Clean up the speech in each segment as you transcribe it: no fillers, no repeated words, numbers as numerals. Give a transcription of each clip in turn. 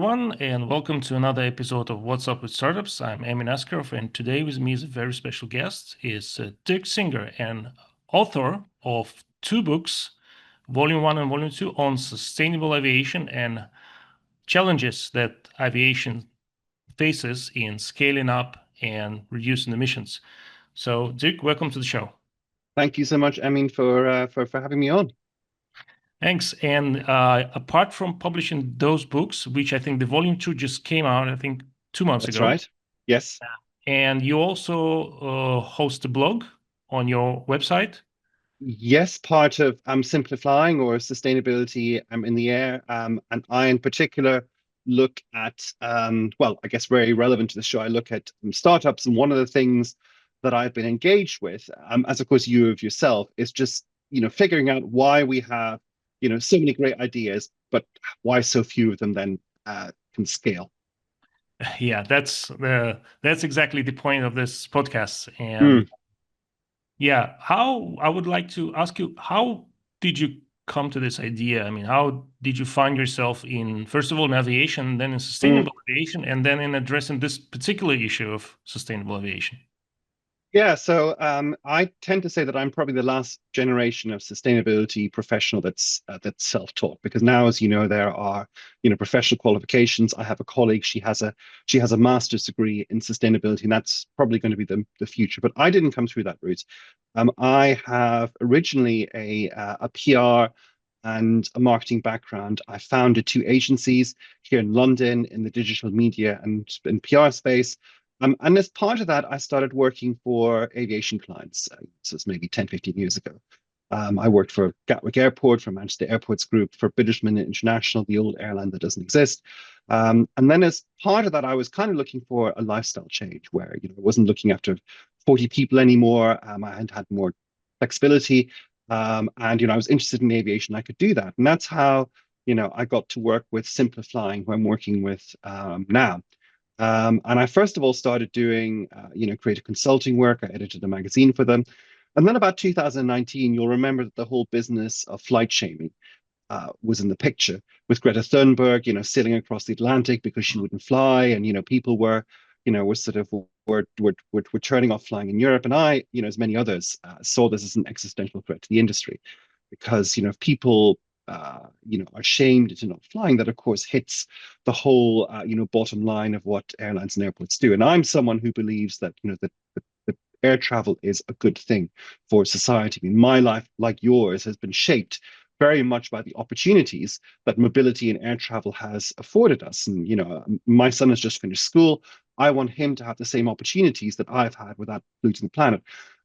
everyone, and welcome to another episode of What's Up with Startups. I'm Emin Askarov, and today with me is a very special guest, is Dirk Singer, an author of two books, Volume 1 and Volume 2, on sustainable aviation and challenges that aviation faces in scaling up and reducing emissions. So, Dirk, welcome to the show. Thank you so much, Emin, for having me on. Thanks. And apart from publishing those books, which I think the Volume 2 just came out, I think 2 months That's ago. right. Yes. And you also host a blog on your website. Yes, part of simplifying or sustainability in the air. And I, in particular, look at, well, I guess very relevant to the show, I look at startups. And one of the things that I've been engaged with, as of course you have yourself, is just, figuring out why we have, so many great ideas, but why so few of them then can scale. Yeah, that's exactly the point of this podcast. And yeah, how I would like to ask you, how did you come to this idea? I mean, how did you find yourself in, first of all, in aviation, then in sustainable aviation, and then in addressing this particular issue of sustainable aviation? Yeah, so I tend to say that I'm probably the last generation of sustainability professional that's self-taught, because now, as you know, there are professional qualifications. I have a colleague; she has a master's degree in sustainability, and that's probably going to be the future. But I didn't come through that route. I have originally a PR and a marketing background. I founded two agencies here in London in the digital media and in PR space. And as part of that, I started working for aviation clients. So it's maybe 10, 15 years ago. I worked for Gatwick Airport, for Manchester Airports Group, for British Minute International, the old airline that doesn't exist. And then as part of that, I was kind of looking for a lifestyle change where, I wasn't looking after 40 people anymore. I had more flexibility. And, I was interested in aviation. I could do that. And that's how, I got to work with Simplifying, who I'm working with now. And I first of all started doing, creative consulting work. I edited a magazine for them. And then about 2019, you'll remember that the whole business of flight shaming was in the picture with Greta Thunberg, sailing across the Atlantic because she wouldn't fly. And, people were sort of were turning off flying in Europe. And I, as many others, saw this as an existential threat to the industry because, if people are shamed into not flying, that of course hits the whole, bottom line of what airlines and airports do. And I'm someone who believes that, that air travel is a good thing for society. I mean, my life, like yours, has been shaped very much by the opportunities that mobility and air travel has afforded us. And, my son has just finished school. I want him to have the same opportunities that I've had without polluting the planet.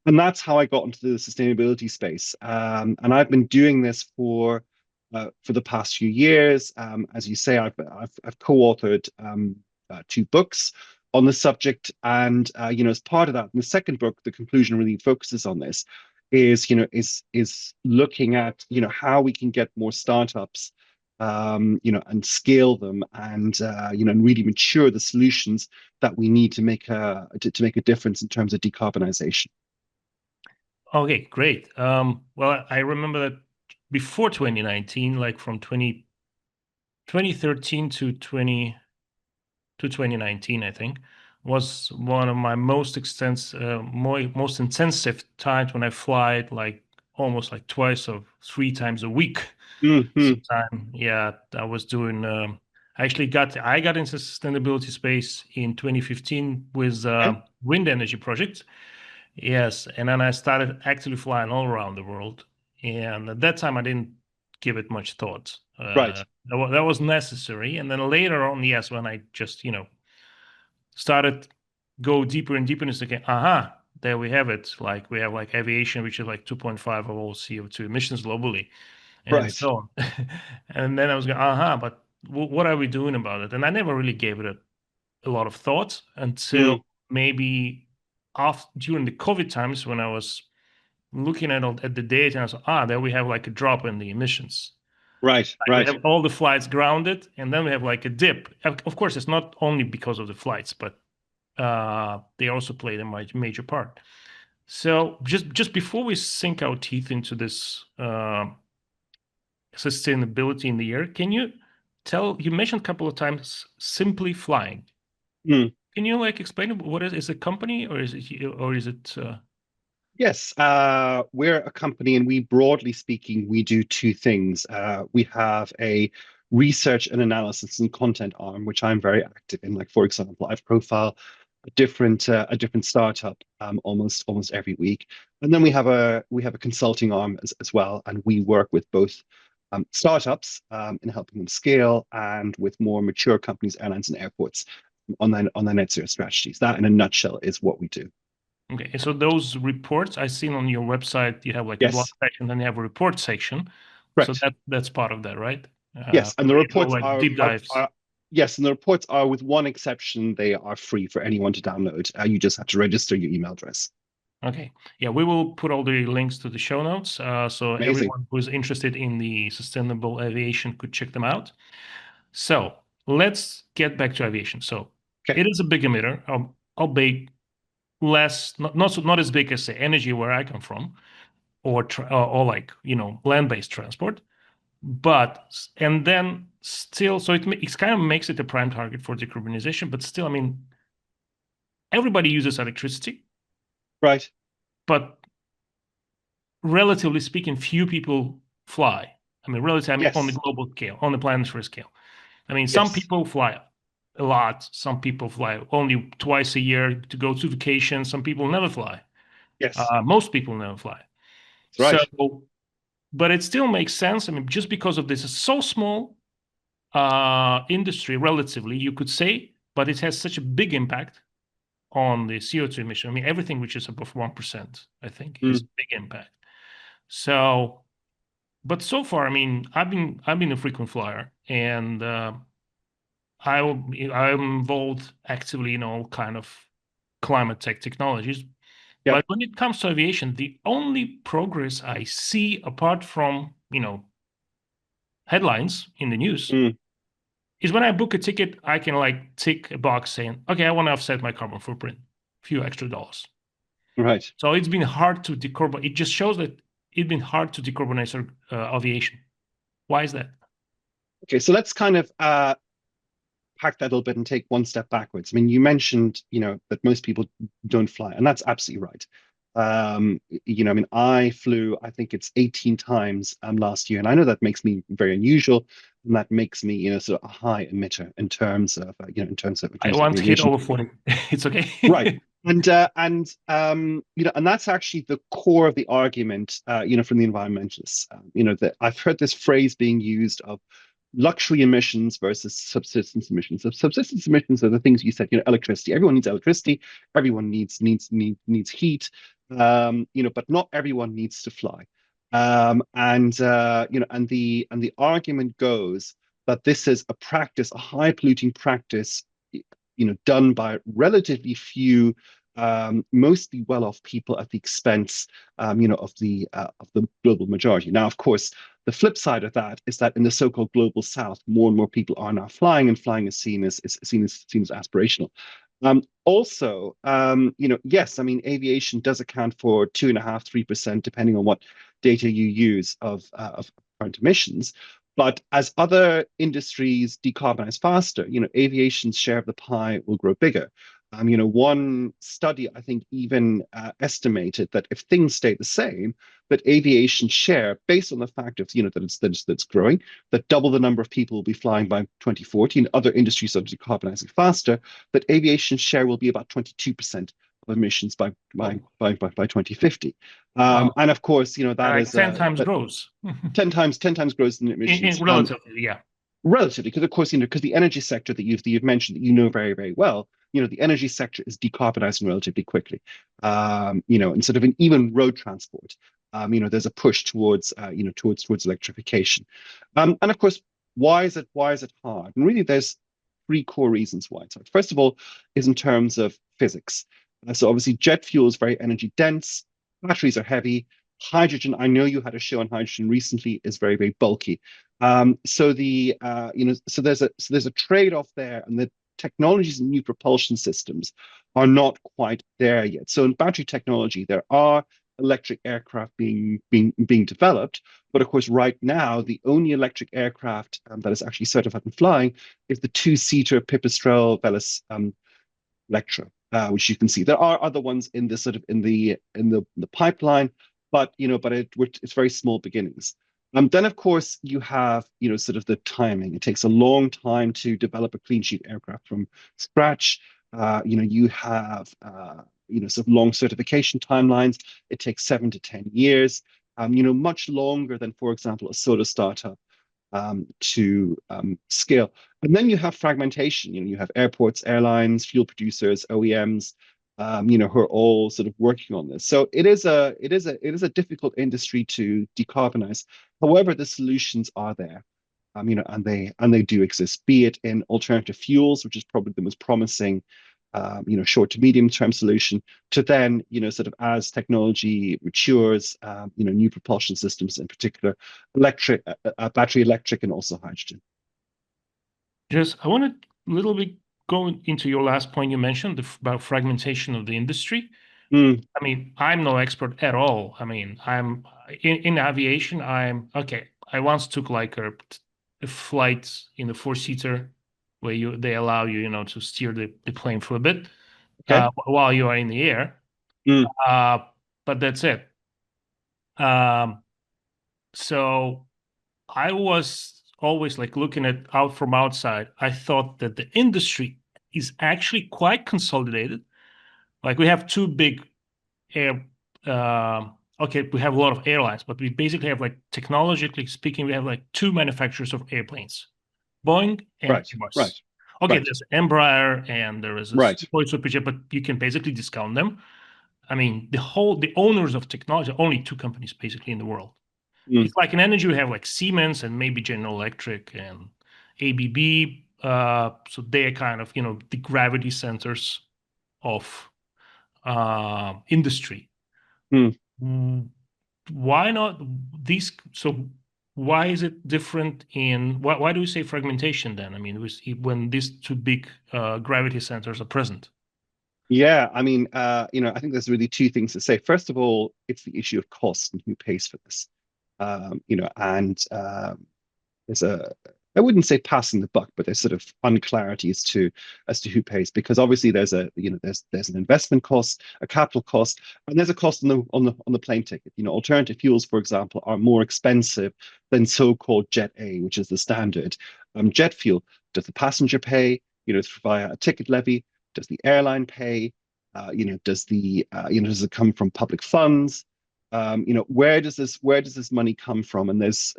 And that's how I got into the sustainability space. And I've been doing this for the past few years. As you say, I've co-authored two books on the subject, and as part of that, in the second book, the conclusion really focuses on this. Is looking at how we can get more startups, and scale them, and really mature the solutions that we need to make a difference in terms of decarbonization. Okay, great. Well, I remember that before 2019, like from 2013 to 2019, I think, was one of my most most intensive times when I fly like almost like twice or three times a week. Sometime, yeah, I was doing. I got into sustainability space in 2015 with wind energy projects. Yes, and then I started actually flying all around the world. And at that time, I didn't give it much thought. Right. That was necessary. And then later on, yes, when I just, started go deeper and deeper into the game, there we have it. Like we have like aviation, which is like 2.5 of all CO2 emissions globally, and Right. so on. And then I was going, but what are we doing about it? And I never really gave it a lot of thought until maybe during the COVID times when I was looking at the data and I saw, there we have like a drop in the emissions. Right. Like we have all the flights grounded, and then we have like a dip. Of course, it's not only because of the flights, but they also played a major part. So just before we sink our teeth into this sustainability in the air, can you you mentioned a couple of times simply flying. Mm. Can you like explain what is a company or is it Yes, we're a company, and we, broadly speaking, we do two things. We have a research and analysis and content arm, which I'm very active in. Like, for example, I profile a different startup almost every week, and then we have a consulting arm as well, and we work with both startups in helping them scale, and with more mature companies, airlines, and airports on their net zero strategies. That, in a nutshell, is what we do. okay? And so those reports I seen on your website, you have like a blog Yes, section, then you have a report section. So correct. that's part of that, right? Yes, and the Where you go reports like deep dives. are yes, and the reports are, with one exception, they are free for anyone to download. You just have to register your email address. Okay. Yeah, we will put all the links to the show notes. So Amazing. everyone who's interested in the sustainable aviation could check them out. So let's get back to aviation. So Okay. it is a big emitter, albeit less, not as big as say energy where I come from, or like land-based transport. But and then still, so it kind of makes it a prime target for decarbonization. But still, I mean, everybody uses electricity, Right. but relatively speaking, few people fly. I mean, on the Yes. global scale, on the planetary scale. I mean, some Yes. people fly a lot. Some people fly only twice a year to go to vacation. Some people never fly. Yes. Most people never fly. That's So, right. but it still makes sense. I mean, just because of this is so small industry, relatively, you could say, but it has such a big impact on the CO2 emission. I mean, everything which is above 1%, I think, is Mm. big impact. So, but so far, I mean, I've been a frequent flyer, and I'm involved actively in all kind of climate tech technologies. Yeah. But when it comes to aviation, the only progress I see, apart from headlines in the news, Mm. is when I book a ticket, I can like tick a box saying, "Okay, I want to offset my carbon footprint, a few extra dollars." Right. So it's been hard to decarbonize. It just shows that it's been hard to decarbonize aviation. Why is that? Okay. So let's kind of pack that a little bit and take one step backwards. I mean, you mentioned, that most people don't fly, and that's absolutely right. I mean, I flew, I think it's 18 times last year, and I know that makes me very unusual, and that makes me, sort of a high emitter in terms of, in I terms of want to hit aviation. over 40. It's Right. okay. And that's actually the core of the argument, from the environmentalists. That I've heard this phrase being used of luxury emissions versus subsistence emissions. So subsistence emissions are the things you said, electricity. Everyone needs electricity. Everyone needs heat. But not everyone needs to fly. And the argument goes that this is a practice, a high polluting practice, done by relatively few, mostly well-off people at the expense, of the global majority. Now, of course, the flip side of that is that in the so-called global south, more and more people are now flying, and flying is seen as aspirational. Also, yes, I mean, aviation does account for 2.5–3%, depending on what data you use, of current emissions. But as other industries decarbonize faster, aviation's share of the pie will grow bigger. One study, I think, even estimated that if things stay the same, that aviation share, based on the fact of, that's growing, that double the number of people will be flying by 2040, and other industries are decarbonizing faster, that aviation share will be about 22% of emissions by by Whoa. by by, by 2050. Wow. And of course, that Like is 10 times that gross. 10 times growth in emissions. Relatively, yeah. Relatively, because of course, because the energy sector that you've mentioned, that very, very well, the energy sector is decarbonizing relatively quickly. Instead of even road transport, there's a push towards electrification. And of course, why is it hard? And really, there's three core reasons why it's hard. First of all, is in terms of physics. So obviously, jet fuel is very energy dense. Batteries are heavy. Hydrogen, I know you had a show on hydrogen recently, is very, very bulky. So there's a trade-off there, and the technologies and new propulsion systems are not quite there yet. So in battery technology, there are electric aircraft being developed. But of course, right now, the only electric aircraft that is actually certified and flying is the two-seater Pipistrel Velis Lectra, which you can see. There are other ones in the sort of in the pipeline, but it's very small beginnings. Then of course you have sort of the timing. It takes a long time to develop a clean sheet aircraft from scratch. You have sort of long certification timelines. It takes 7 to 10 years. Much longer than, for example, a solo startup to scale. And then you have fragmentation. You have airports, airlines, fuel producers, OEMs, who are all sort of working on this. So it is a difficult industry to decarbonize. However, the solutions are there. And they do exist, be it in alternative fuels, which is probably the most promising short to medium term solution, to then, sort of as technology matures, new propulsion systems, in particular, electric, battery electric, and also hydrogen. Just, I want to a little bit go into your last point you mentioned about fragmentation of the industry. Mm, I mean, I'm no expert at all. I mean, I'm in aviation. I'm okay. I once took like a flight in the four-seater where they allow you, to steer the plane for a bit okay. while you are in the air. Mm, Uh, but that's it. Um, so I was always like looking at out from outside. I thought that the industry is actually quite consolidated. Like we have two big air. Okay, we have a lot of airlines, but we basically have like technologically speaking, we have like two manufacturers of airplanes, Boeing and right, right, Airbus. Okay, right, there's Embraer and there is a right. Superjet, but you can basically discount them. I mean, the owners of technology, only two companies basically in the world. Mm, It's like in energy, we have like Siemens and maybe General Electric and ABB. So they're kind of, the gravity centers of industry. mm. Mm, Why not these? So why is it different why do we say fragmentation then? I mean, when these two big gravity centers are present. Yeah, I mean, I think there's really two things to say. First of all, it's the issue of cost and who pays for this. And there's I wouldn't say passing the buck, but there's sort of unclarity as to who pays, because obviously there's an investment cost, a capital cost, and there's a cost on the plane ticket. Alternative fuels, for example, are more expensive than so-called Jet A, which is the standard jet fuel. Does the passenger pay? Via a ticket levy? Does the airline pay? Does it come from public funds? Where does this money come from? And there's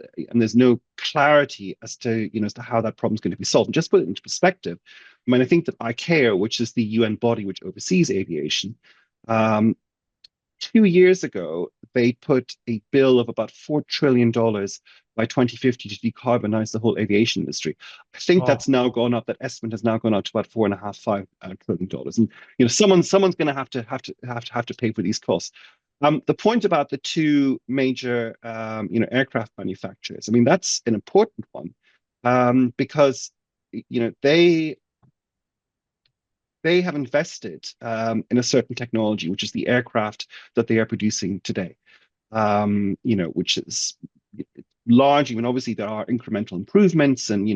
no clarity as to how that problem is going to be solved. And just put it into perspective, I mean, I think that ICAO, which is the UN body which oversees aviation, um, 2 years ago they put a bill of about $4 trillion by 2050 to decarbonize the whole aviation industry. I think Oh, that's now gone up. That estimate has now gone up to about $4.5–5 trillion. And someone's going to have to pay for these costs. The point about the two major, aircraft manufacturers, I mean, that's an important one, because, they have invested in a certain technology, which is the aircraft that they are producing today, which is large. I mean, obviously there are incremental improvements, and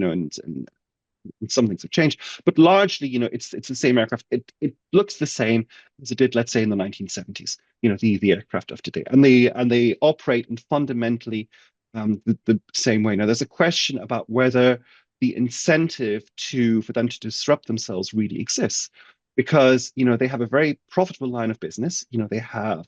some things have changed, but largely, it's the same aircraft. It looks the same as it did, let's say, in the 1970s. The aircraft of today, and they operate in fundamentally the same way. Now, there's a question about whether the incentive for them to disrupt themselves really exists, because they have a very profitable line of business. They have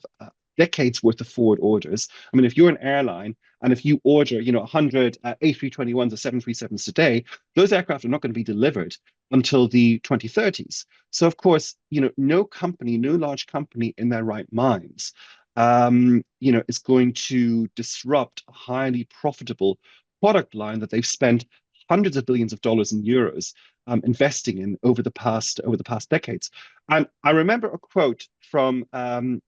decades worth of forward orders. I mean, if you're an airline and if you order 100 A321s or 737s today, those aircraft are not going to be delivered until the 2030s. So, of course, no company, no large company in their right minds, is going to disrupt a highly profitable product line that they've spent hundreds of billions of dollars in euros investing in over the past decades. And I remember a quote from Val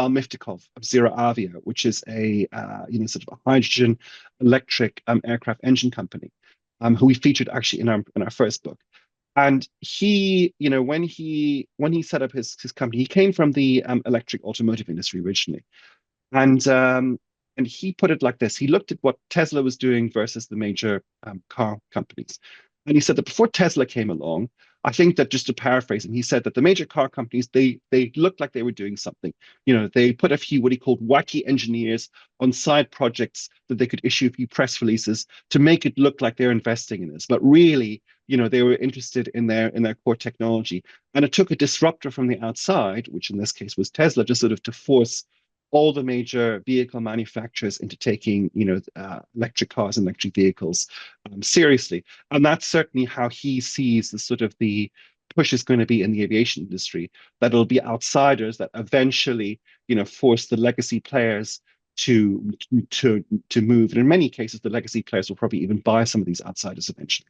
Miftakov of ZeroAvia, which is a sort of a hydrogen electric aircraft engine company, who we featured actually in our first book. And he, when he set up his company, he came from the electric automotive industry originally. And he put it like this. He looked at what Tesla was doing versus the major car companies. And he said that before Tesla came along, I think that, just to paraphrase him, he said that the major car companies, they looked like they were doing something. They put a few what he called wacky engineers on side projects that they could issue a few press releases to make it look like they're investing in this. But really, they were interested in their core technology. And it took a disruptor from the outside, which in this case was Tesla, just sort of to force all the major vehicle manufacturers into taking, electric cars and electric vehicles seriously. And that's certainly how he sees the sort of the push is going to be in the aviation industry, that it'll be outsiders that eventually, force the legacy players to to move. And in many cases, the legacy players will probably even buy some of these outsiders eventually.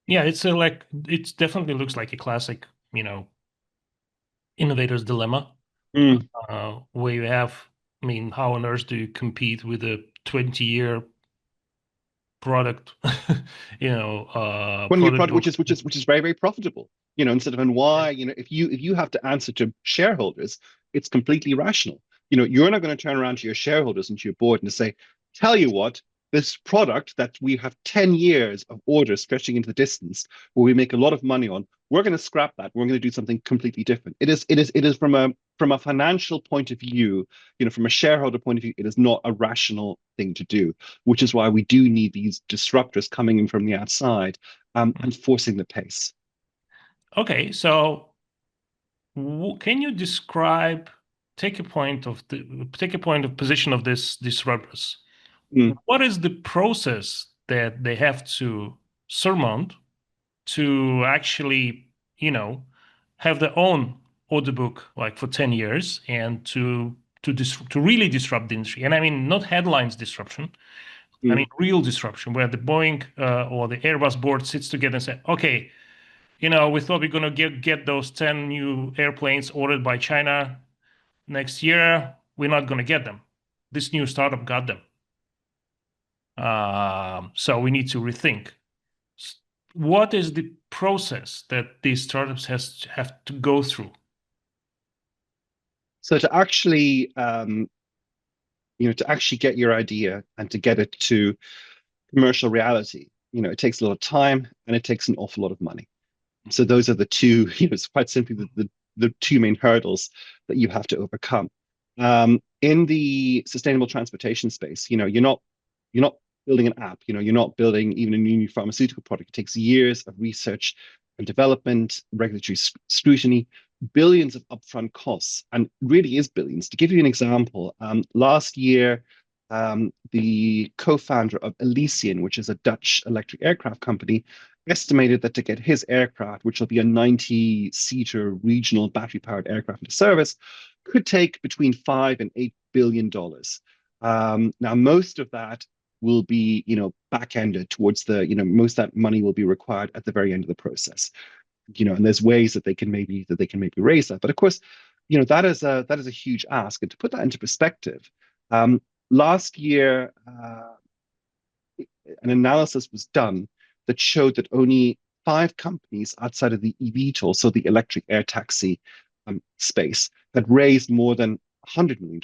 Yeah, it definitely looks like a classic, innovator's dilemma, Mm. where you have, I mean, how on earth do you compete with a 20-year product, When your product product, book? which is very, very profitable, instead of, and why, if you have to answer to shareholders, it's completely rational. You're not going to turn around to your shareholders and to your board and say, tell you what, this product that we have 10 years of orders stretching into the distance, where we make a lot of money on, we're going to scrap that. We're going to do something completely different. It is from a financial point of view, from a shareholder point of view, it is not a rational thing to do, which is why we do need these disruptors coming in from the outside, and forcing the pace. Okay, so can you take a point of position of this disruptors? Mm, What is the process that they have to surmount to actually, have their own order book like for 10 years and to really disrupt the industry? And I mean, not headlines disruption. I mm. mean, real disruption where the Boeing or the Airbus board sits together and say, okay, we thought we're going to get those 10 new airplanes ordered by China next year. We're not going to get them. This new startup got them. So we need to rethink. What is the process that these startups have to go through? So to actually get your idea and to get it to commercial reality, it takes a lot of time and it takes an awful lot of money. So those are the two, it's quite simply the two main hurdles that you have to overcome. In the sustainable transportation space, you're not building an app, you're not building even a new pharmaceutical product. It takes years of research and development, regulatory scrutiny, billions of upfront costs, and really is billions. To give you an example, last year, the co-founder of Aviation, which is a Dutch electric aircraft company, estimated that to get his aircraft, which will be a 90-seater regional battery-powered aircraft into service, could take between $5 and $8 billion. Now, most of that will be, back-ended towards most of that money will be required at the very end of the process. And there's ways that they can maybe raise that. But of course, that is a huge ask. And to put that into perspective, last year, an analysis was done that showed that only 5 companies outside of the eVTOL, so the electric air taxi space, had raised more than $100 million.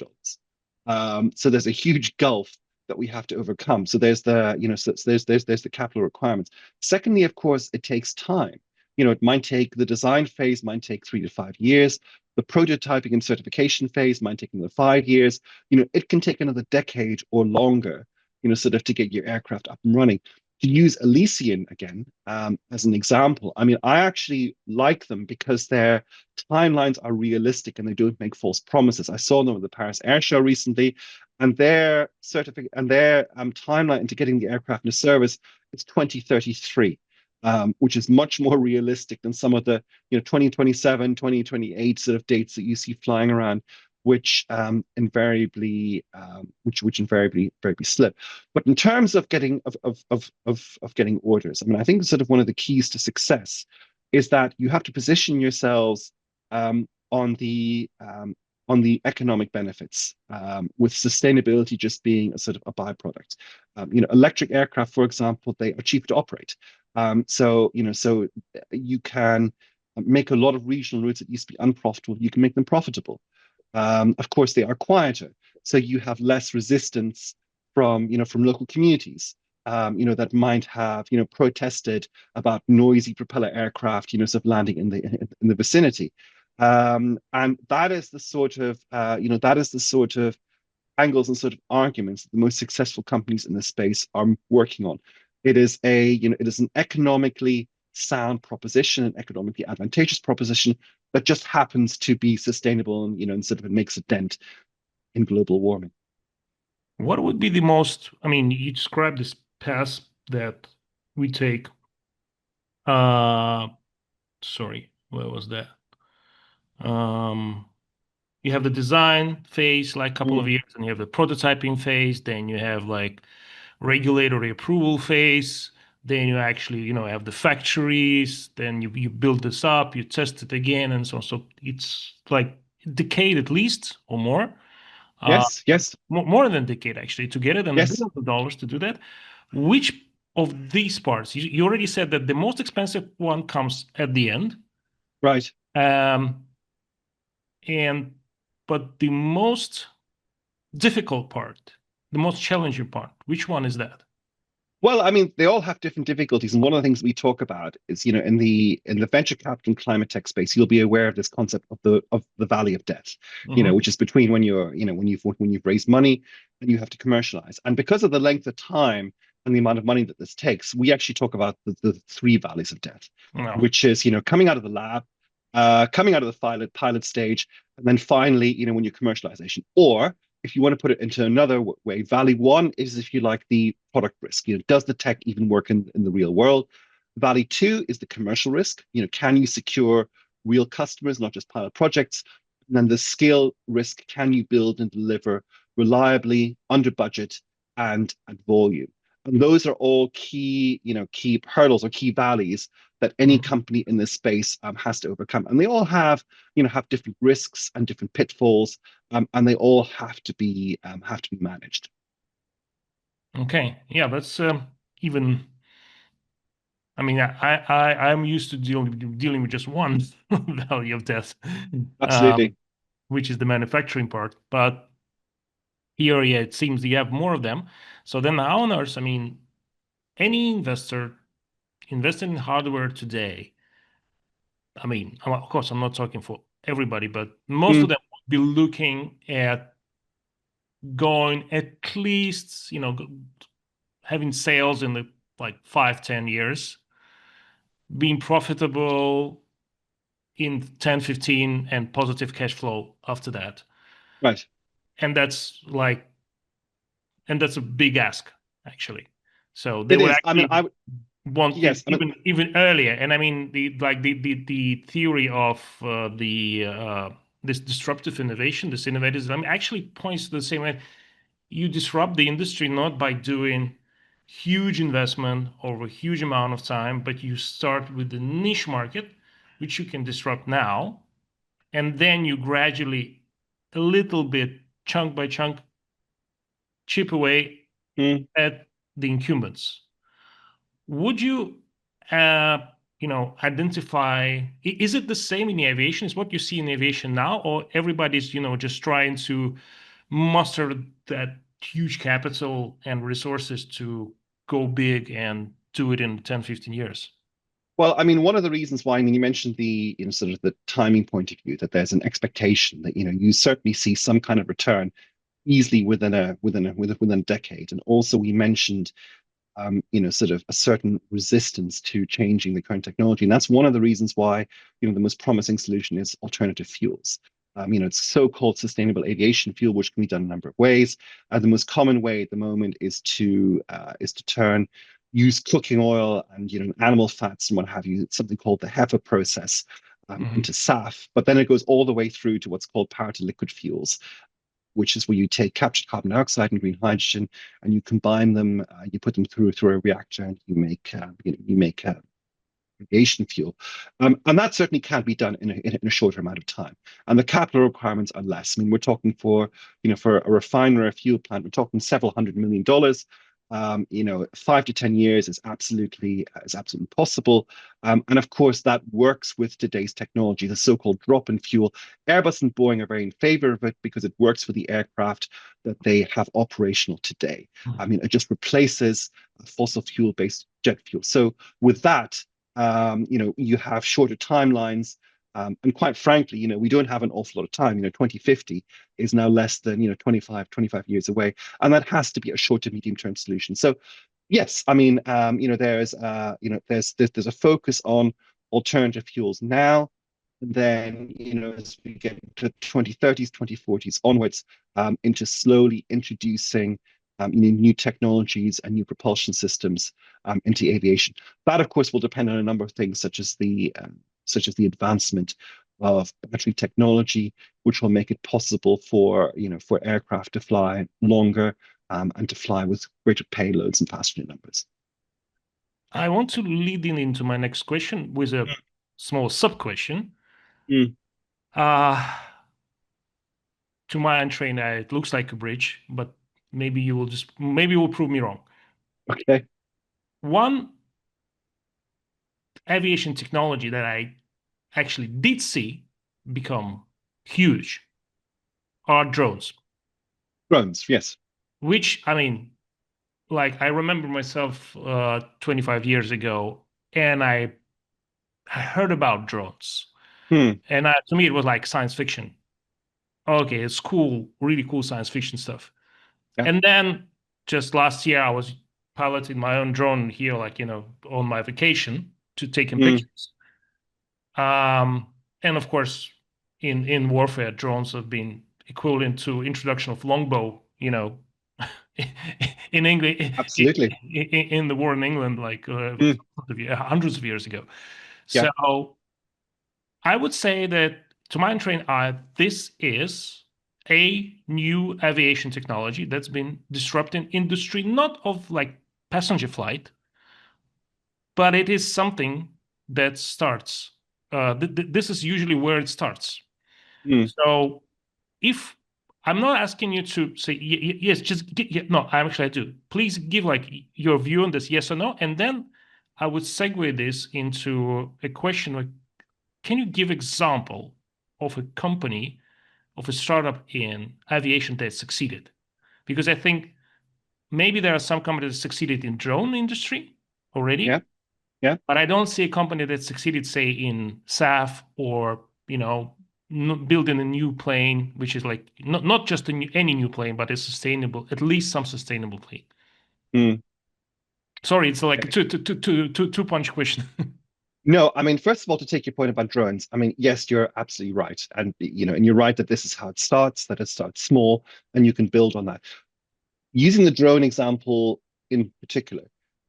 So there's a huge gulf that we have to overcome. So there's the capital requirements. Secondly, of course, it takes time. It might take the design phase might take 3 to 5 years. The prototyping and certification phase might take another 5 years. It can take another decade or longer, sort of to get your aircraft up and running. To use Elysian again, as an example, I mean, I actually like them because their timelines are realistic and they don't make false promises. I saw them at the Paris Air Show recently, and their certificate and their timeline into getting the aircraft into service is 2033. Which is much more realistic than some of the 2027, 2028 sort of dates that you see flying around, which invariably slip. But in terms of getting getting orders, I mean, I think sort of one of the keys to success is that you have to position yourselves on the on the economic benefits, with sustainability just being a sort of a byproduct. Electric aircraft, for example, they are cheap to operate. So you can make a lot of regional routes that used to be unprofitable. You can make them profitable. Of course, they are quieter, so you have less resistance from local communities. That might have protested about noisy propeller aircraft, sort of landing in the vicinity. And that is the sort of angles and sort of arguments that the most successful companies in this space are working on. It is an economically sound proposition, an economically advantageous proposition that just happens to be sustainable and sort of it makes a dent in global warming. What would be the most, I mean, you described this path that we take. Sorry, where was that? You have the design phase, like a couple of Mm. years, and you have the prototyping phase, then you have like regulatory approval phase, then you actually, have the factories, then you build this up, you test it again, and so on. So it's like a decade at least or more. Uh, Yes, yes, more than a decade actually to get it, and yes, billions of dollars to do that. Which of these parts? You already said that the most expensive one comes at the end, right. um, and but the most difficult part, the most challenging part, which one is that? Well, I mean, they all have different difficulties, and one of the things we talk about is, in the venture capital and climate tech space, you'll be aware of this concept of the valley of death, Hmm. which is between when you've raised money and you have to commercialize. And because of the length of time and the amount of money that this takes, we actually talk about the three valleys of death, No. which is, coming out of the lab, coming out of the pilot stage, and then finally, when you're commercialization. Or if you want to put it into another way, Valley One is, if you like, the product risk. Does the tech even work in the real world? Valley Two is the commercial risk. Can you secure real customers, not just pilot projects? And then the scale risk: can you build and deliver reliably, under budget, and at volume? And those are all key hurdles or key valleys that any Mhm. company in this space has to overcome. And they all have different risks and different pitfalls, and they all have to be managed. Okay. Yeah, that's even. I mean, I'm used to dealing with just one value of death, Absolutely. which is the manufacturing part. But here, yeah, it seems you have more of them. So then the owners, I mean, any investor investing in hardware today, I mean, of course, I'm not talking for everybody, but most of Mm, them would be looking at going at least, having sales in the like 5, 10 years, being profitable in 10, 15, and positive cash flow after that. right. And that's a big ask, actually. So they It would is. I mean, actually want it yes. I mean, even earlier. And I mean, the theory of this disruptive innovation, this innovators, I mean, actually points to the same way. You disrupt the industry not by doing huge investment over a huge amount of time, but you start with the niche market, which you can disrupt now, and then you gradually, a little bit, chunk by chunk, chip away mm, at the incumbents. Would you, uh, identify? Is it the same in aviation? Is what you see in aviation now, or everybody's, just trying to muster that huge capital and resources to go big and do it in 10, 15 years? well, I mean, one of the reasons why, I mean, you mentioned the, sort of the timing point of view, that there's an expectation that, you certainly see some kind of return easily within a decade. And also we mentioned sort of a certain resistance to changing the current technology. And that's one of the reasons why, the most promising solution is alternative fuels. It's so-called sustainable aviation fuel, which can be done a number of ways. The most common way at the moment is to use cooking oil and animal fats and what have you. It's something called the HEFA process Mhm. into SAF, but then it goes all the way through to what's called power to liquid fuels, which is where you take captured carbon dioxide and green hydrogen and you combine them, you put them through a reactor, and you make aviation fuel. And that certainly can be done in a shorter amount of time. And the capital requirements are less. I mean, we're talking for a refinery or a fuel plant, we're talking several $100 million. 5 to 10 years is absolutely possible. And of course, that works with today's technology, the so-called drop-in fuel. Airbus and Boeing are very in favor of it because it works for the aircraft that they have operational today. I mean, it just replaces fossil fuel-based jet fuel. So with that, you have shorter timelines. And quite frankly, we don't have an awful lot of time. 2050 is now less than, 25 years away. And that has to be a short to medium term solution. So yes, I mean, there's a focus on alternative fuels now. And then, as we get to 2030s, 2040s onwards, into slowly introducing new technologies and new propulsion systems into aviation. That, of course, will depend on a number of things, such as the advancement of battery technology, which will make it possible for aircraft to fly longer and to fly with greater payloads and passenger numbers. I want to lead into my next question with a small sub question. Mm. To my untrained eye, it looks like a bridge, but maybe you will prove me wrong. Okay. One aviation technology that I actually did see become huge are drones. Drones, yes. Which, I mean, like I remember myself 25 years ago, and I heard about drones. Hmm. And to me, it was like science fiction. Okay, it's cool, really cool science fiction stuff. Yeah. And then just last year, I was piloting my own drone here, like, on my vacation to taking Mm. pictures. And of course, in warfare, drones have been equivalent to introduction of longbow, in England, Absolutely. in the war in England, like Mm. hundreds of years ago. Yeah. So I would say that to my untrained eye, this is a new aviation technology that's been disrupting industry, not of like passenger flight, but it is something that starts. This is usually where it starts. Mm. So if I'm not asking you to say yes, just no. I do. Please give like your view on this, yes or no, and then I would segue this into a question like, can you give example of a company, of a startup in aviation that succeeded? Because I think maybe there are some companies that succeeded in drone industry Yeah. already, Yeah. but I don't see a company that succeeded, say, in SAF or building a new plane, which is like not just any new plane, but a sustainable, at least some sustainable plane. Mm. Sorry, it's like a two punch question. No, I mean, first of all, to take your point about drones, I mean, yes, you're absolutely right. And you're right that this is how it starts, that it starts small and you can build on that. Using the drone example in particular,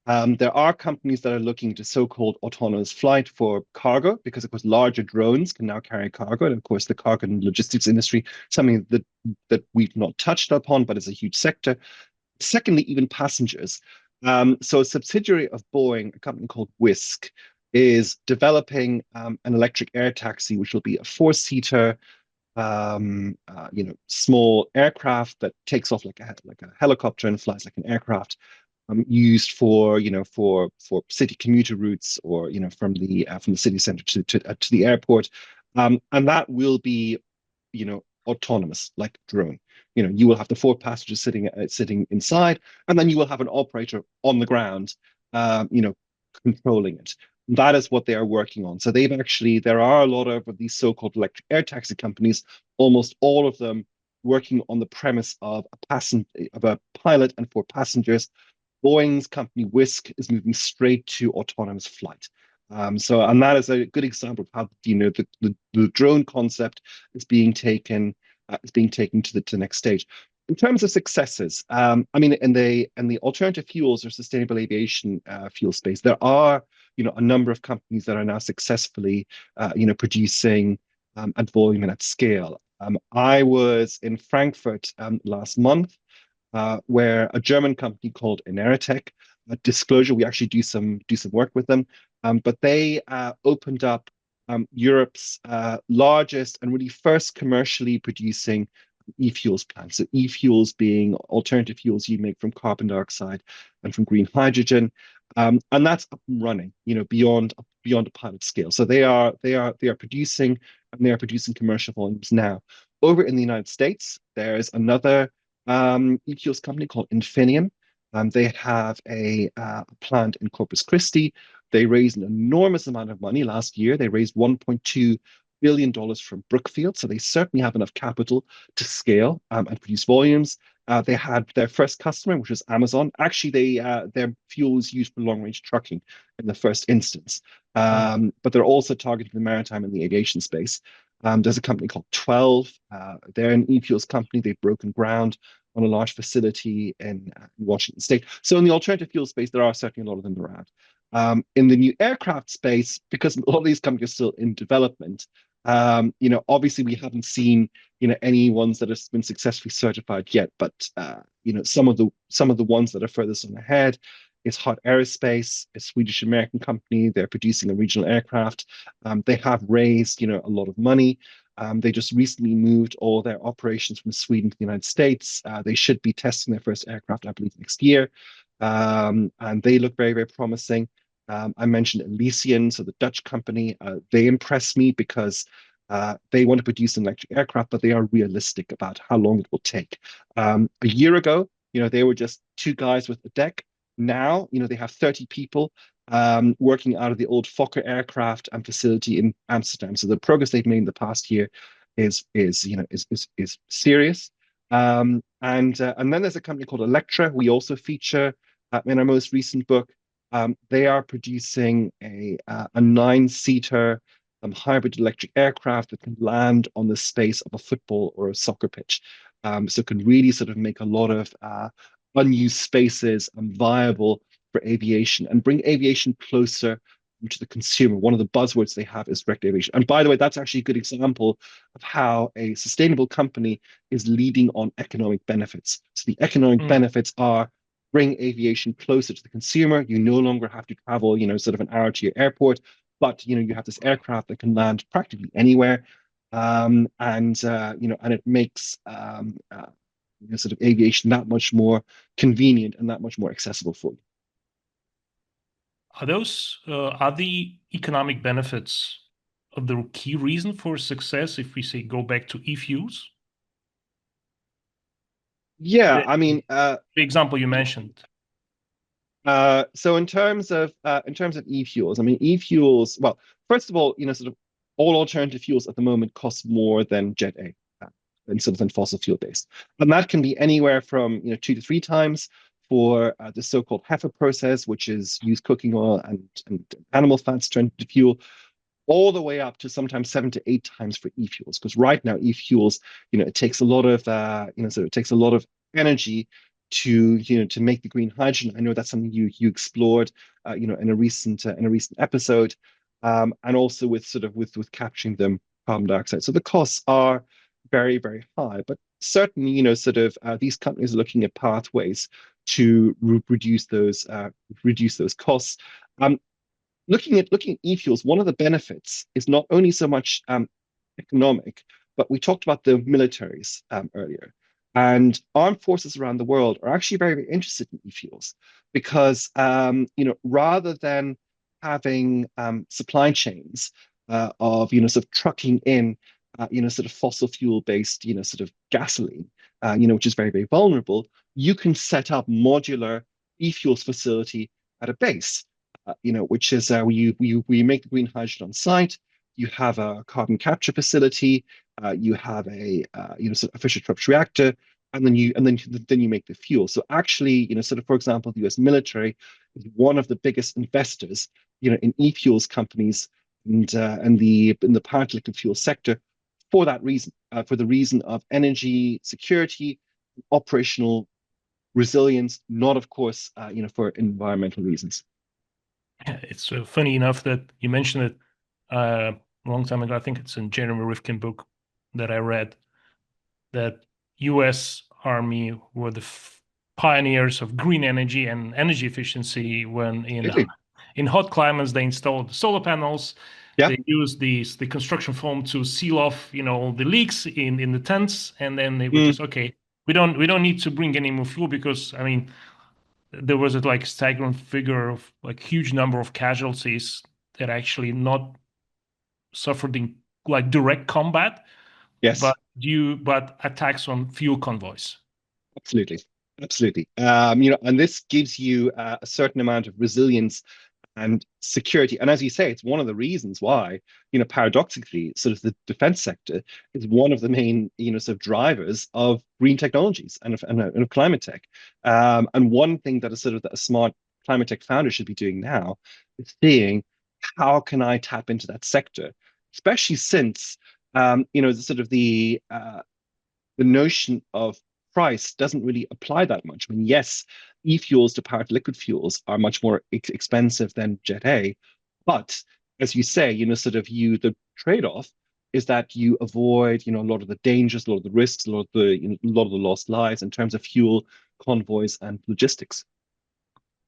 there are companies that are looking to so-called autonomous flight for cargo, because of course larger drones can now carry cargo, and of course the cargo and logistics industry, something that we've not touched upon, but is a huge sector. Secondly, even passengers. So a subsidiary of Boeing, a company called Whisk, is developing an electric air taxi, which will be a four-seater, small aircraft that takes off like a helicopter and flies like an aircraft, used for city commuter routes, or from the city center to the airport, and that will be autonomous like drone. You will have the four passengers sitting inside, and then you will have an operator on the ground, controlling it. That is what they are working on. So there are a lot of these so-called electric air taxi companies, almost all of them working on the premise of a pilot and four passengers. Boeing's company Whisk is moving straight to autonomous flight. And that is a good example of how the drone concept is being taken to the next stage. In terms of successes, I mean, in the alternative fuels or sustainable aviation fuel space, there are a number of companies that are now successfully producing at volume and at scale. I was in Frankfurt last month, where a German company called Eneritech disclosure. We actually do some work with them, but they opened up Europe's largest and really first commercially producing e-fuels plant. So e-fuels being alternative fuels you make from carbon dioxide and from green hydrogen, and that's up and running. Beyond a pilot scale. So they are producing, and they are producing commercial volumes now. Over in the United States, there's another e-fuels company called Infineon. They have a plant in Corpus Christi. They raised an enormous amount of money last year. They raised $1.2 billion from Brookfield. So they certainly have enough capital to scale and produce volumes. They had their first customer, which was Amazon. Actually, their fuel is used for long-range trucking in the first instance. But they're also targeting the maritime and the aviation space. There's a company called 12. They're an e-fuels company. They've broken ground on a large facility in Washington State. So in the alternative fuel space, there are certainly a lot of them around. In the new aircraft space, because a lot of these companies are still in development, obviously we haven't seen, any ones that have been successfully certified yet. But some of the ones that are furthest on ahead is Hot Aerospace, a Swedish American company. They're producing a regional aircraft. They have raised, a lot of money. They just recently moved all their operations from Sweden to the United States. They should be testing their first aircraft, I believe, next year. And they look very, very promising. I mentioned Aviation, so the Dutch company. They impress me because they want to produce an electric aircraft, but they are realistic about how long it will take. A year ago, they were just two guys with a deck. Now, they have 30 people working out of the old Fokker aircraft and facility in Amsterdam. So the progress they've made in the past year is serious. And then there's a company called Electra. We also feature in our most recent book. They are producing a 9-seater hybrid electric aircraft that can land on the space of a football or a soccer pitch. So it can really sort of make a lot of unused spaces viable for aviation and bring aviation closer to the consumer. One of the buzzwords they have is direct aviation. And by the way, that's actually a good example of how a sustainable company is leading on economic benefits. So the economic benefits are bring aviation closer to the consumer. You no longer have to travel, sort of an hour to your airport, but you have this aircraft that can land practically anywhere, and it makes sort of aviation that much more convenient and that much more accessible for you. Are the economic benefits the key reason for success if we say go back to e-fuels? Yeah, I mean, the example you mentioned. So in terms of e-fuels, I mean, e-fuels. Well, first of all, sort of all alternative fuels at the moment cost more than Jet A, than fossil fuel based, and that can be anywhere from 2 to 3 times for the so-called HEFA process, which is use cooking oil and animal fats turned into fuel, all the way up to sometimes 7 to 8 times for e-fuels. Because right now e-fuels, it takes a lot of it takes a lot of energy to make the green hydrogen. I know that's something you explored in a recent episode, and also with capturing them carbon dioxide. So the costs are very, very high, but certainly these companies are looking at pathways to reduce those costs. Looking at e-fuels, one of the benefits is not only so much economic, but we talked about the militaries earlier. And armed forces around the world are actually very, very interested in e-fuels because, rather than having supply chains of, sort of trucking in, sort of fossil fuel based, sort of gasoline, which is very, very vulnerable, you can set up modular e-fuels facility at a base, which is where you make the green hydrogen on site. You have a carbon capture facility. You have a sort of Fischer-Tropsch reactor, and then you make the fuel. So actually, sort of for example, the U.S. military is one of the biggest investors, in e-fuels companies and in the powered liquid fuel sector for that reason, for the reason of energy security, operational resilience, not of course, for environmental reasons. It's funny enough that you mentioned it a long time ago. I think it's in Jeremy Rifkin book that I read that U.S. Army were the pioneers of green energy and energy efficiency. When Absolutely. in hot climates, they installed solar panels. Yeah. They used the construction foam to seal off, all the leaks in the tents, and then they would Mm, just, okay, we don't need to bring any more fuel because I mean there was a like staggering figure of like huge number of casualties that actually not suffered in like direct combat, yes. but attacks on fuel convoys. Absolutely. Absolutely. And this gives you a certain amount of resilience and security. And as you say, it's one of the reasons why, paradoxically, sort of the defense sector is one of the main, sort of drivers of green technologies and of climate tech. And one thing that that a smart climate tech founder should be doing now is seeing how can I tap into that sector, especially since, the sort of the notion of price doesn't really apply that much. I mean, yes, e-fuels to power to liquid fuels are much more expensive than Jet A, but as you say, the trade-off is that you avoid, a lot of the dangers, a lot of the risks, a lot of the lost lives in terms of fuel, convoys, and logistics.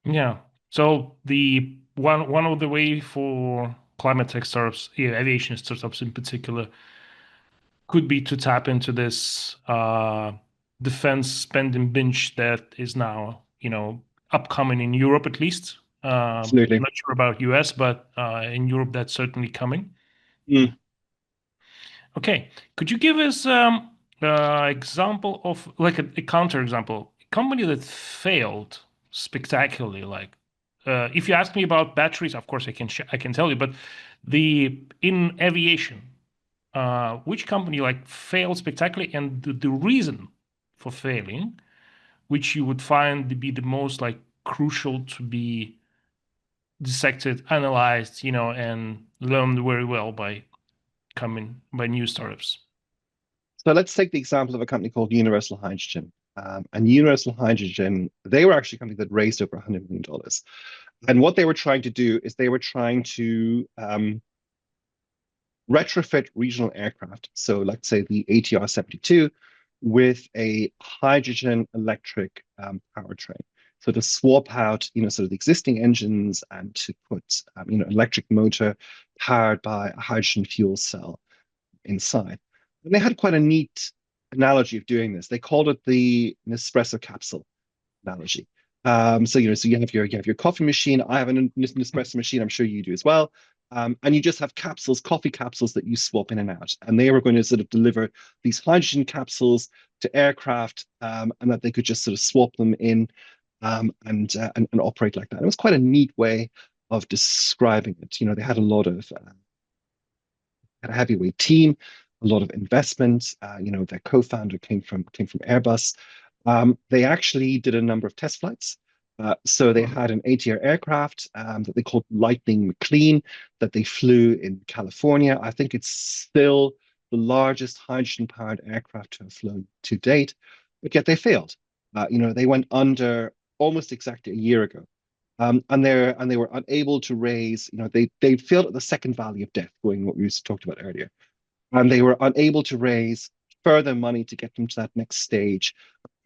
Yeah. So the one of the way for climate tech startups, yeah, aviation startups in particular, could be to tap into this defense spending binge that is now, upcoming in Europe at least. Absolutely. Not sure about US, but in Europe that's certainly coming. Mm. Okay, could you give us example of like a counter example, a company that failed spectacularly? Like, if you ask me about batteries, of course I can tell you, but the in aviation, which company like failed spectacularly, and the reason for failing, which you would find to be the most like crucial to be dissected, analyzed, and learned very well by coming by new startups. So let's take the example of a company called Universal Hydrogen. And Universal Hydrogen, they were actually a company that raised over $100 million. And what they were trying to do is they were trying to retrofit regional aircraft. So let's say the ATR 72 with a hydrogen electric powertrain. So to swap out, sort of the existing engines and to put, electric motor powered by a hydrogen fuel cell inside. And they had quite a neat analogy of doing this. They called it the Nespresso capsule analogy. So you have your coffee machine. I have an Nespresso machine. I'm sure you do as well. And you just have capsules, coffee capsules that you swap in and out. And they were going to sort of deliver these hydrogen capsules to aircraft, and that they could just sort of swap them in and operate like that. It was quite a neat way of describing it. They had a lot of had a heavyweight team, a lot of investment. Their co-founder came from Airbus. They actually did a number of test flights. So they had an ATR aircraft that they called Lightning McLean that they flew in California. I think it's still the largest hydrogen-powered aircraft to have flown to date, but yet they failed. They went under almost exactly a year ago. And they were unable to raise, they failed at the second valley of death, going what we talked about earlier. And they were unable to raise further money to get them to that next stage,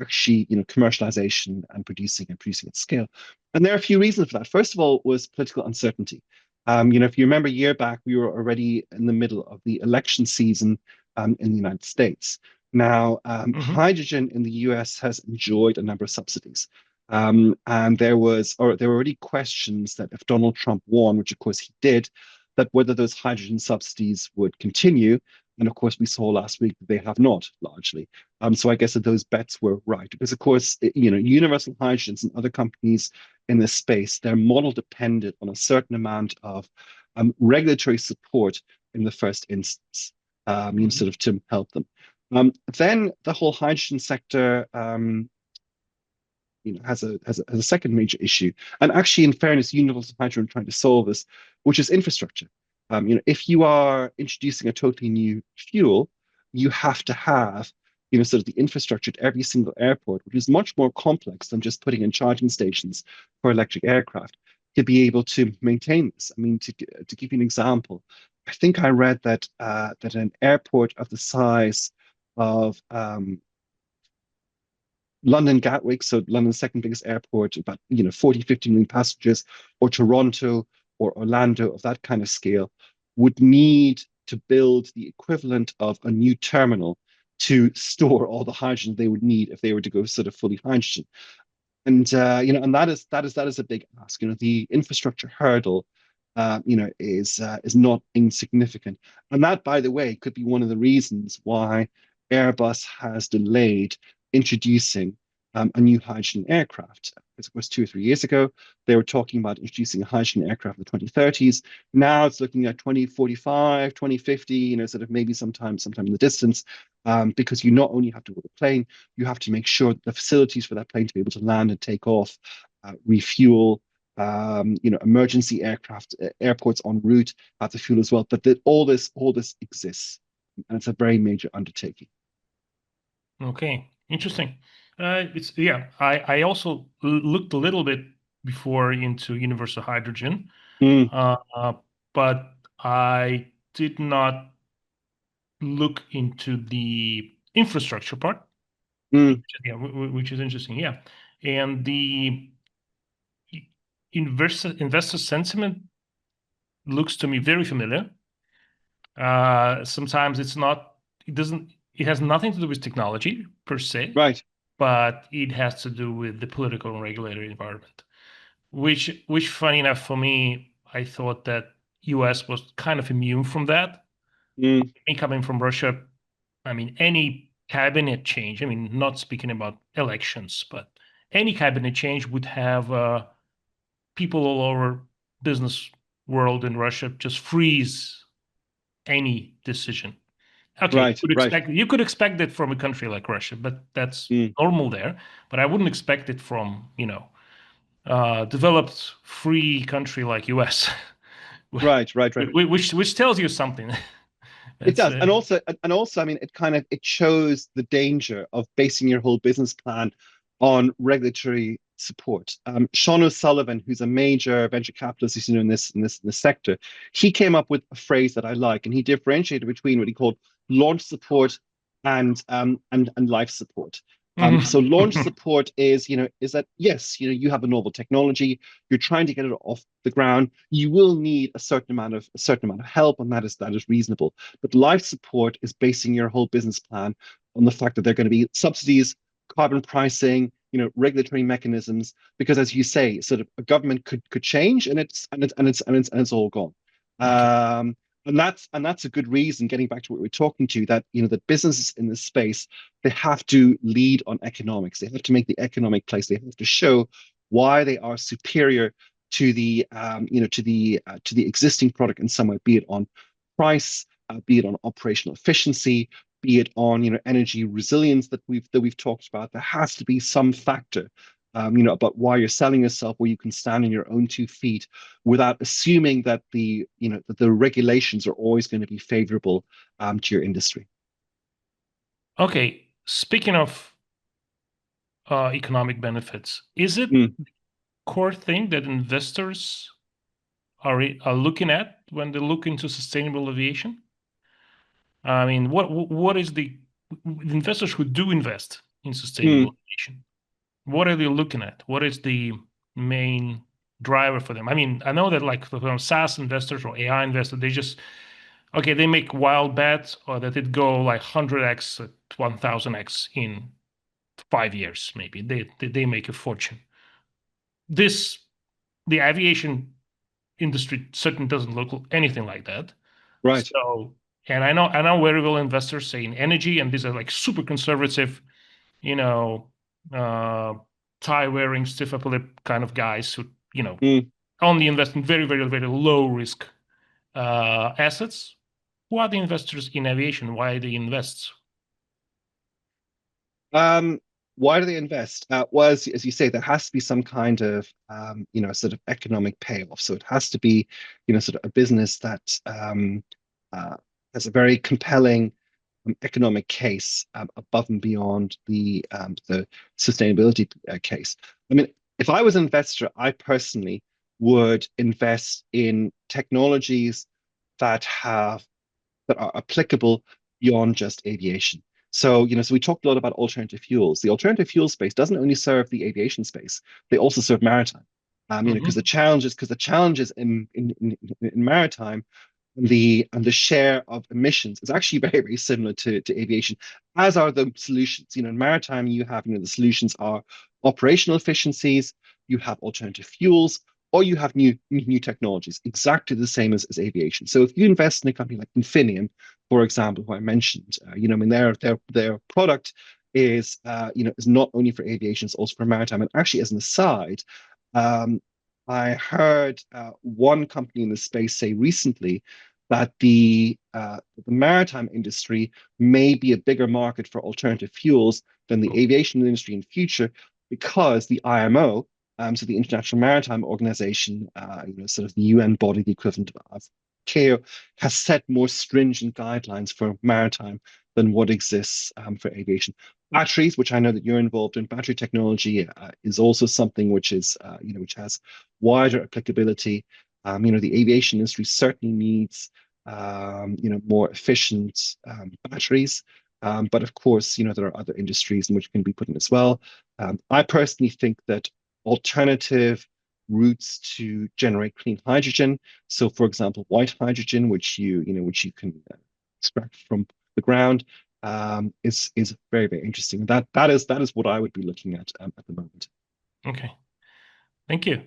actually, commercialization and producing at scale. And there are a few reasons for that. First of all, was political uncertainty. If you remember a year back, we were already in the middle of the election season in the United States. Now, Mhm. hydrogen in the US has enjoyed a number of subsidies. And there were already questions that if Donald Trump won, which of course he did, that whether those hydrogen subsidies would continue. And of course, we saw last week that they have not largely. So I guess that those bets were right because, of course, Universal Hydrogens and other companies in this space, their model depended on a certain amount of regulatory support in the first instance, Mhm. sort of to help them. Then the whole hydrogen sector has a second major issue. And actually, in fairness, Universal Hydrogen trying to solve this, which is infrastructure. If you are introducing a totally new fuel, you have to have, sort of the infrastructure at every single airport, which is much more complex than just putting in charging stations for electric aircraft to be able to maintain this. I mean, to give you an example, I think I read that an airport of the size of London Gatwick, so London's second biggest airport, about 40, 50 million passengers, or Toronto or Orlando of that kind of scale, would need to build the equivalent of a new terminal to store all the hydrogen they would need if they were to go sort of fully hydrogen. And and that is a big ask. The infrastructure hurdle, is not insignificant. And that, by the way, could be one of the reasons why Airbus has delayed introducing a new hydrogen aircraft. Because, of course, 2 or 3 years ago, they were talking about introducing a hydrogen aircraft in the 2030s. Now it's looking at 2045, 2050, sort of maybe sometime in the distance, because you not only have to build a plane, you have to make sure that the facilities for that plane to be able to land and take off, refuel, emergency aircraft, airports en route have the fuel as well. But that all this exists, and it's a very major undertaking. Okay, interesting. It's yeah. I also looked a little bit before into universal hydrogen, Mm, but I did not look into the infrastructure part. mm, Yeah, which is interesting. Yeah, and the investor sentiment looks to me very familiar. Sometimes it's not. It doesn't. It has nothing to do with technology per se, right. but it has to do with the political and regulatory environment. Which, funny enough, for me, I thought that U.S. was kind of immune from that. Mm, Me coming from Russia, I mean, any cabinet change. I mean, not speaking about elections, but any cabinet change would have people all over business world in Russia just freeze any decision. Okay, right. Right. you could expect it from a country like Russia, but that's Mm, normal there. But I wouldn't expect it from, developed free country like US, right. Right. Right. which tells you something. It That's does, and also, I mean, it shows the danger of basing your whole business plan on regulatory support. Sean O'Sullivan, who's a major venture capitalist, in this sector, he came up with a phrase that I like, and he differentiated between what he called launch support and life support. So launch support is that, yes, you have a novel technology, you're trying to get it off the ground, you will need a certain amount of help, and that is reasonable. But life support is basing your whole business plan on the fact that there are going to be subsidies, carbon pricing, regulatory mechanisms, because, as you say, sort of a government could change, and it's all gone. Okay. Um, and that's a good reason. Getting back to what we're talking to, that that businesses in this space, they have to lead on economics. They have to make the economic case. They have to show why they are superior to the existing product in some way, be it on price, be it on operational efficiency, be it on energy resilience that we've talked about. There has to be some factor, about why you're selling yourself, where you can stand on your own 2 feet, without assuming that the regulations are always going to be favorable to your industry. Okay. Speaking of economic benefits, is it Mm, core thing that investors are looking at when they look into sustainable aviation? I mean, what is the investors who do invest in sustainable mm, aviation? What are they looking at? What is the main driver for them? I mean, I know that like for SaaS investors or AI investors, they just okay, they make wild bets or that it go like 100x, 1000x in 5 years, maybe. They make a fortune. This the aviation industry certainly doesn't look anything like that. right. So, and I know very well investors say in energy, and these are like super conservative, you know, uh, tie wearing, stiff upper lip kind of guys who, Mm. only invest in very, very, very low risk assets. Who are the investors in aviation? Why they invest? Um, why do they invest? Well, as you say, there has to be some kind of sort of economic payoff. So it has to be sort of a business that uh, has a very compelling economic case, above and beyond the sustainability case. I mean, if I was an investor, I personally would invest in technologies that have that are applicable beyond just aviation. So, so we talked a lot about alternative fuels. The alternative fuel space doesn't only serve the aviation space; they also serve maritime. Because Hmm. the challenges in maritime and the share of emissions is actually very, very similar to aviation, as are the solutions. In maritime, you have, the solutions are operational efficiencies, you have alternative fuels, or you have new technologies, exactly the same as aviation. So if you invest in a company like Infineon, for example, who I mentioned, I mean, their product is not only for aviation, it's also for maritime. And actually, as an aside, um, I heard one company in the space say recently that the maritime industry may be a bigger market for alternative fuels than the aviation industry in future because the IMO, so the International Maritime Organization, sort of the UN body, the equivalent of CAO, has set more stringent guidelines for maritime than what exists for aviation. Batteries, which I know that you're involved in, battery technology is also something which is, which has wider applicability. The aviation industry certainly needs, more efficient batteries. But of course, there are other industries in which can be put in as well. I personally think that alternative routes to generate clean hydrogen. So, for example, white hydrogen, which you can extract from the ground, is very, very interesting. That is what I would be looking at the moment. Okay. Thank you.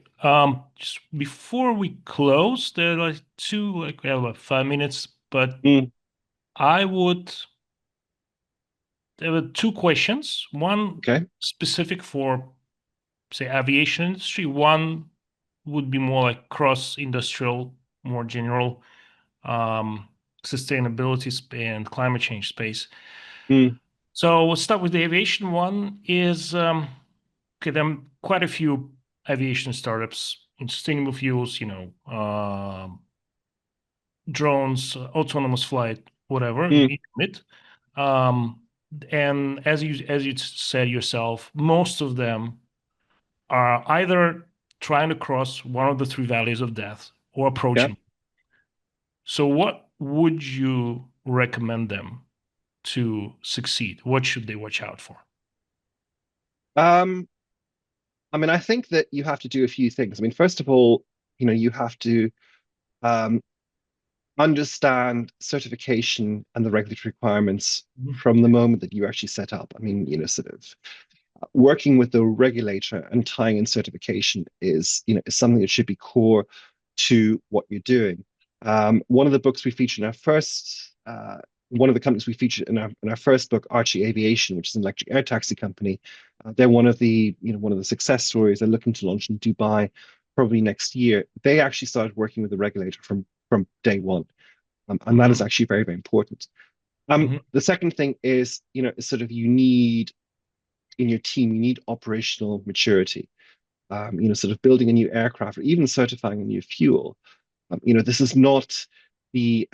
Just before we close, there are like we have about 5 minutes, but Mm, I would, there were two questions. One okay. specific for, say, aviation industry. One would be more like cross-industrial, more general, um, sustainability and climate change space. Mm, So we'll start with the aviation one. Okay, there are quite a few aviation startups in sustainable fuels, drones, autonomous flight, whatever, you mm, name it. Um, and as you said yourself, most of them are either trying to cross one of the three valleys of death or yeah. approaching. So, what would you recommend them to succeed? What should they watch out for? Um, I mean, I think that you have to do a few things. I mean, first of all, you have to um, understand certification and the regulatory requirements Mhm. from the moment that you actually set up. I mean, sort of working with the regulator and tying in certification is something that should be core to what you're doing. One of the books we featured in our first one of the companies we featured in our first book, Archie Aviation, which is an electric air taxi company. They're one of the success stories. They're looking to launch in Dubai probably next year. They actually started working with the regulator from day one, and that is Mhm. actually very, very important. Mhm. The second thing is, sort of you need in your team, you need operational maturity. Sort of building a new aircraft or even certifying a new fuel. This is not the,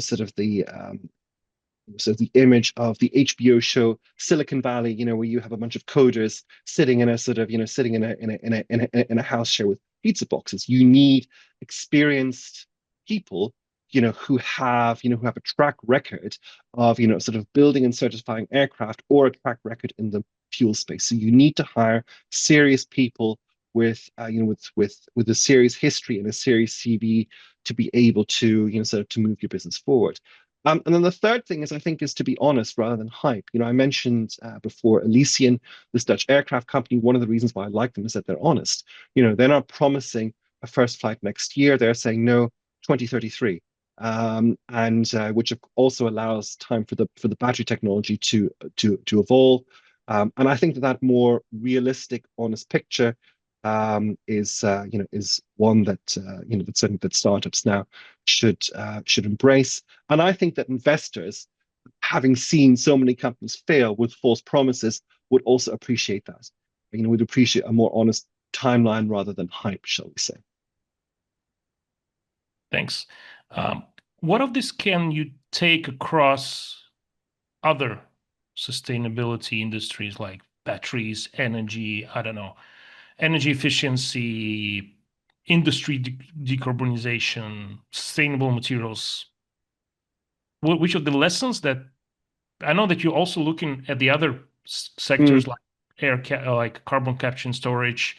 sort of the image of the HBO show Silicon Valley, where you have a bunch of coders sitting in a sort of, sitting in a house share with pizza boxes. You need experienced people, who have a track record of, sort of building and certifying aircraft or a track record in the fuel space. So you need to hire serious people with a serious history and a serious CV to be able to, sort of to move your business forward. And then the third thing is, I think, is to be honest rather than hype. I mentioned before Elysian, this Dutch aircraft company. One of the reasons why I like them is that they're honest. They're not promising a first flight next year. They're saying no, 2033, and which also allows time for the battery technology to evolve. And I think that more realistic, honest picture is one that that's something that startups now should embrace. And I think that investors, having seen so many companies fail with false promises, would also appreciate that. Would appreciate a more honest timeline rather than hype, shall we say. Thanks. Um, what of this can you take across other sustainability industries like batteries, energy, I don't know, energy efficiency, industry decarbonization, sustainable materials? Which of the lessons that I know that you're also looking at the other Mm, sectors like like carbon capture and storage,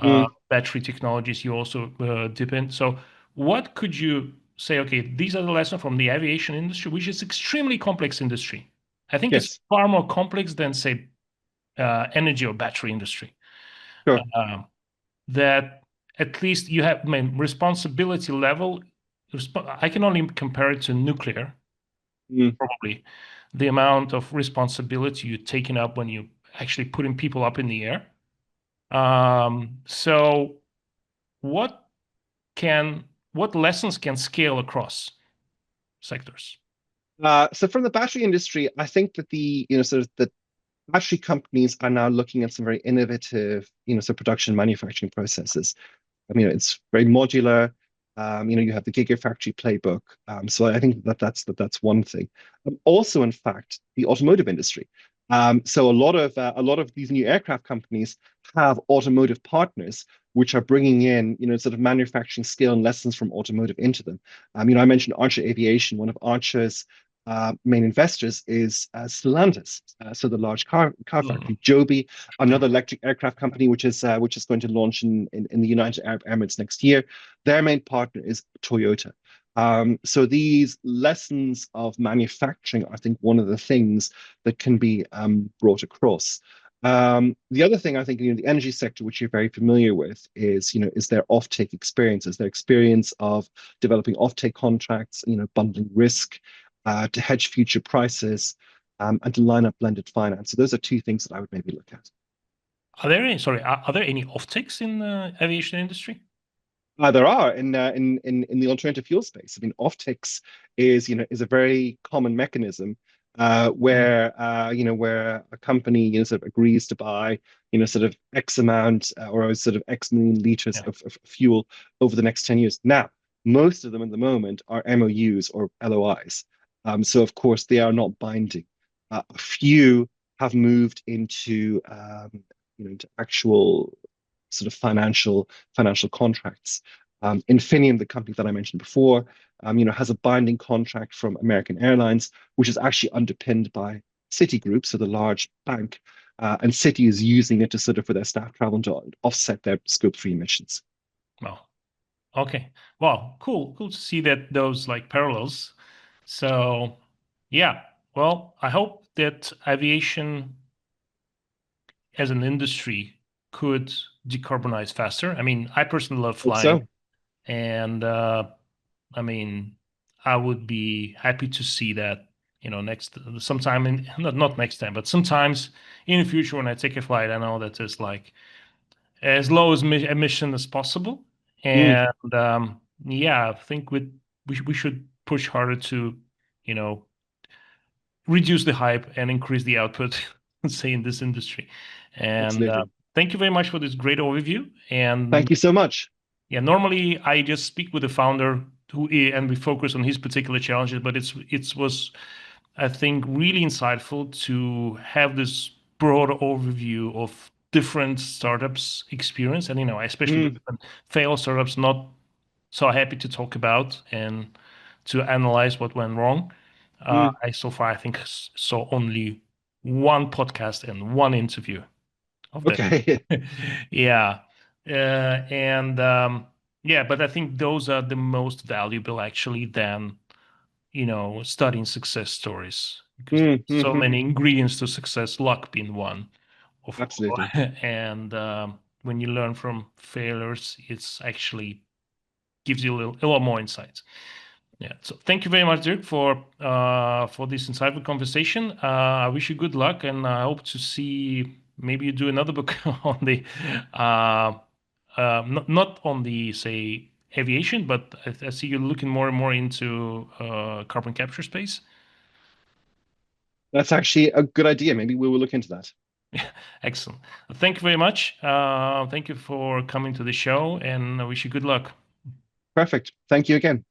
mm, battery technologies. You also dip in. So, what could you say? Okay, these are the lessons from the aviation industry, which is extremely complex industry. I think it's yes, far more complex than say energy or battery industry. sure. Um, that at least you have, I mean, responsibility level. I can only compare it to nuclear, Mm. probably the amount of responsibility you're taking up when you actually putting people up in the air. So what can what lessons can scale across sectors? So from the battery industry, I think that the sort of the battery companies are now looking at some very innovative production manufacturing processes. I mean, it's very modular. You have the Gigafactory playbook. So I think that's one thing. Also, in fact, the automotive industry. So a lot of these new aircraft companies have automotive partners, which are bringing in sort of manufacturing skill and lessons from automotive into them. I mentioned Archer Aviation. One of Archer's main investors is Stellantis, so the large car Mm, factory. Joby, sure. another electric aircraft company, which is going to launch in the United Arab Emirates next year. Their main partner is Toyota. So these lessons of manufacturing, I think, one of the things that can be brought across. The other thing I think, the energy sector, which you're very familiar with, is their offtake experiences, their experience of developing offtake contracts, bundling risk, to hedge future prices, and to line up blended finance. So those are two things that I would maybe look at. Are there any offtakes in the aviation industry? There are in the alternative fuel space. I mean, offtakes is a very common mechanism Mm, where a company sort of agrees to buy sort of X amount or sort of X million liters yeah. of fuel over the next 10 years. Now, most of them at the moment are MOUs or LOIs. So of course they are not binding. A few have moved into actual sort of financial contracts. Infinium, the company that I mentioned before, has a binding contract from American Airlines, which is actually underpinned by Citigroup, so the large bank, and Citi is using it to sort of for their staff travel to offset their scope 3 emissions. Well, okay. Well, cool. Cool to see that those like parallels. So, yeah. Well, I hope that aviation as an industry could decarbonize faster. I mean, I personally love Hope flying, so. and I mean, I would be happy to see that, next sometime in not next time, but sometimes in the future when I take a flight, I know that it's like as low as emission as possible. Mm, And yeah, I think we should push harder to, you know, reduce the hype and increase the output, say in this industry. And absolutely. thank you very much for this great overview. And Thank you so much. yeah, normally I just speak with the founder and we focus on his particular challenges, but it was, I think, really insightful to have this broad overview of different startups experience and especially the Mm, different failed startups not so happy to talk about and to analyze what went wrong. mm, I so far I think saw only one podcast and one interview of that. okay. Yeah. And yeah, but I think those are the most valuable actually than, studying success stories because Mm, so mhm. many ingredients to success, luck being one of Absolutely. and when you learn from failures, it's actually gives you a lot more insights. Yeah. So thank you very much, Dirk, for this insightful conversation. I wish you good luck, and I hope to see maybe you do another book on the not on the say aviation, but I see you're looking more and more into carbon capture space. That's actually a good idea. Maybe we will look into that. Excellent. Thank you very much. Thank you for coming to the show, and I wish you good luck. Perfect. Thank you again.